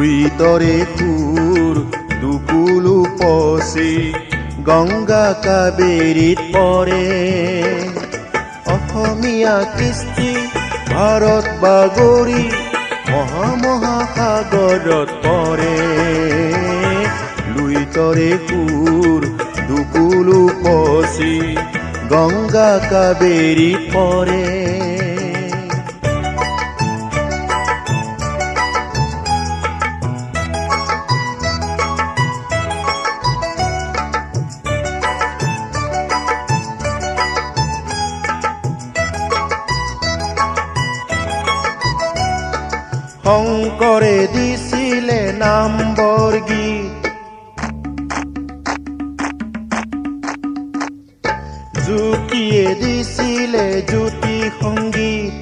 লুইতৰে সুৰ দুকুলু পচি গংগা কাবেৰীত পৰে অসমীয়া কৃষ্টি ভাৰত বাগৰি মহামহাসাগৰত পৰে লুইতৰে সুৰ দুকুলু পচি গংগা কাবেৰীত পৰে শংকৰে দিছিলে নামবৰ গীত জ্যোতিয়ে দিছিলে জ্যোতি সংগীত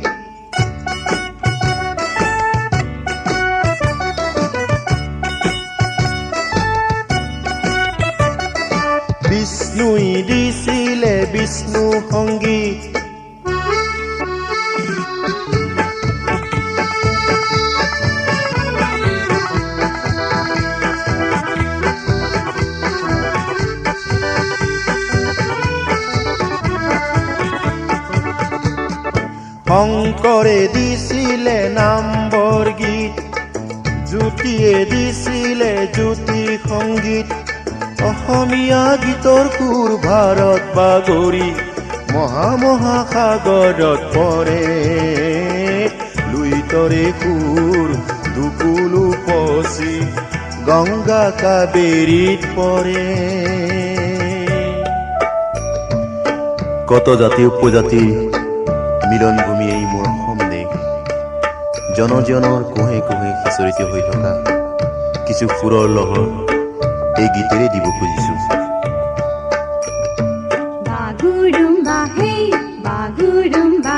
বিষ্ণুই দিছিলে বিষ্ণু সংগীত শংকৰে দিছিলে নামবৰ গীত জ্যোতিয়ে দিছিলে জ্যোতি সংগীত অসমীয়া গীতৰ সুৰ ভাৰত বাগৰি মহামহাসাগৰত পৰে লুইতৰে সুৰ দুকুলু পচি গংগা কাবেৰীত পৰে কত জাতি উপজাতি মিলনভূমি এই মোৰ অসম দেশ জনজনৰ কোহে কোহে সিঁচৰিত হৈ থকা কিছু সুৰৰ লহৰ এই গীতেৰে দিব খুজিছো বাগুৰুম্বা হে বাগুৰুম্বা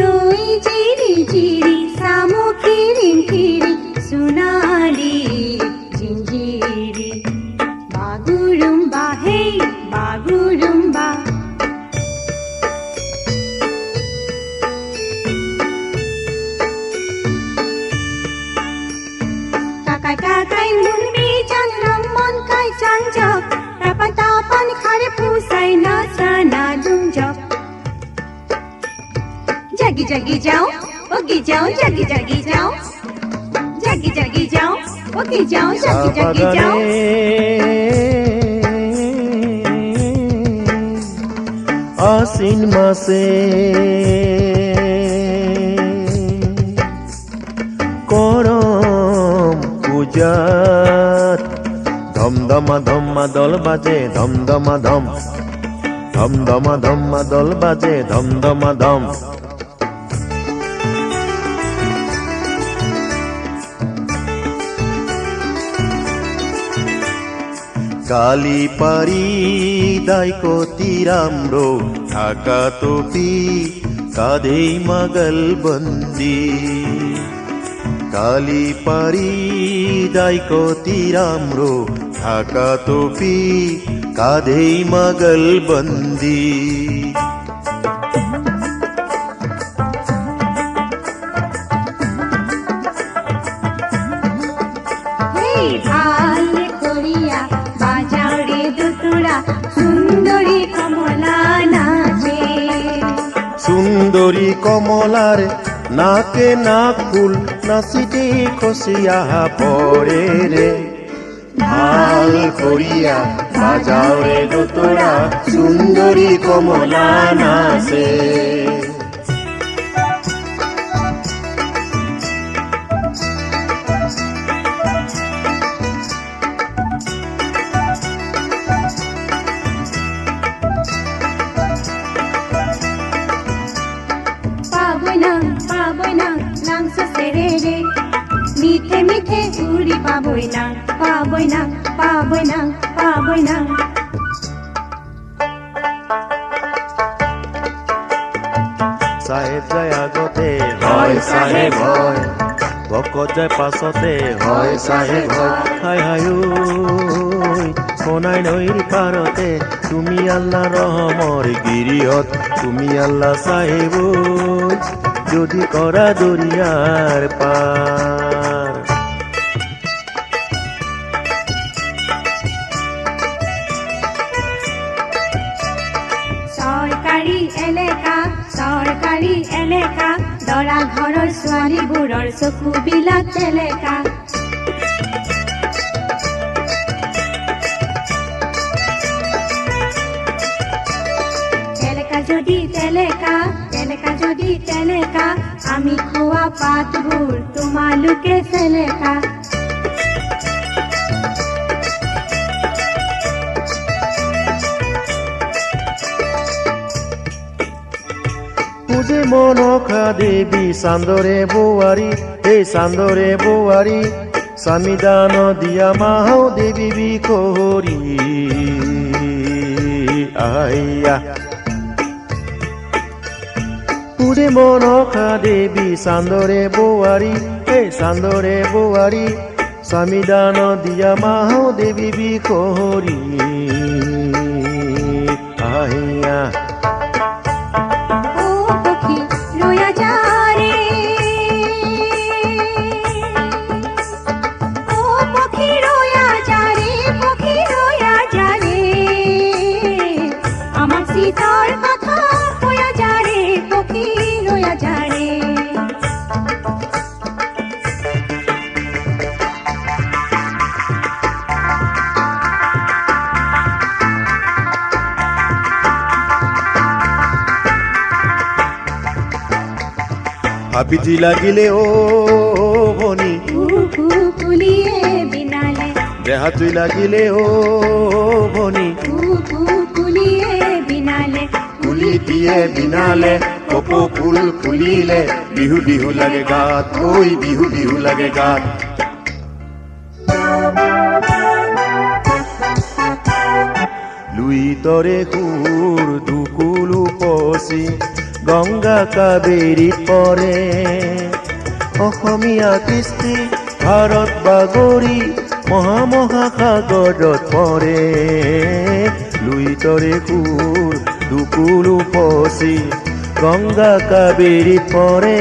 দৈ চিৰি চিৰি সামুখিৰি খিৰি সোণালী জিঞ্জিৰি বাগুৰুম্বা হে Bagurumba Kakai munmi janam mon kai janjak Rapatapan khare pusai na sana junjak Jagi jagi jao, ogi jao, jagi jagi jao Jagi jagi jao, ogi jao, jagi jagi jao Asin mase পূজাত ধমধমা ধমা দল বাজে ধমধমা ধম ধমধমা ধমা দল বাজে ধমধমা ধম কালি পারি দাইকতি রামরো ঢাকা টুপি কাঁধেই মাগল বন্দি কালি পারি দাইকতি রামরো ঢাকা টুপি কাঁধেই মাগল বন্দি ভাল করিয়া বাজাও রে দুতুরা সুন্দরী কমলা নাচে সুন্দরী কমলার নাকে নাক ফুল নাচিতে খসিয়া পরে রে ভাল করিয়া বাজাও রে দোতরা সুন্দরী কমলা নাচে পাবই না লাংসা সেরে রে মিঠে মিঠে চুরি পাবই না পাবই না পাবই না পাবই না সাহেব যায় আগতে হয় সাহেব হয় ভকত যায় পাছতে হয় সাহেব হয় হায় হায় সোনাই নৈৰ পাৰতে তুমি আল্লাহ ৰহমৰ গিৰিহত তুমি আল্লাহ সাহেব যদি কৰা দৰিয়াৰ পাৰ বাৰী এলেকা দৰা ঘৰৰ ছোৱালীবোৰৰ চকুবিলাক তেলেকা তেলেকা যদি তেলেকা আমি খোৱা পাতবোৰ তোমালোকে চেলেকা পূজে মনসা দেৱী চান্দৰে বোৱাৰী এই চান্দৰে বোৱাৰী স্বামীদান দিয়া মাও দেৱী বিকহৰী আইয়া পূজে মনসা দেৱী চান্দৰে বোৱাৰী এই চান্দৰে বোৱাৰী স্বামীদান দিয়া মাও দেৱী বিকহৰী আইয়া সীতাৰ কথা কয়া যাৰে পক্ষী ৰয়া যাৰে হাবিজি লাগিলে ও ভনী ফুলিয়ে বিনালে দেহাতুই লাগিলে ও ভনী ফুলিয়ে বিনালে ফুলি দিয়ে বিনালে কপৌ ফুল ফুলিলে বিহু বিহু লাগে গাত ঐ বিহু বিহু লাগে গাত লুই তৰে সুৰ দুকুলো পচি গংগা কাবেৰীত পৰে অসমীয়া কৃষ্টি ভাৰত বাগৰি মহামহাসাগৰত পৰে লুই তৰে সুৰ দুকুলো পচি গংগা কাবেৰীত পৰে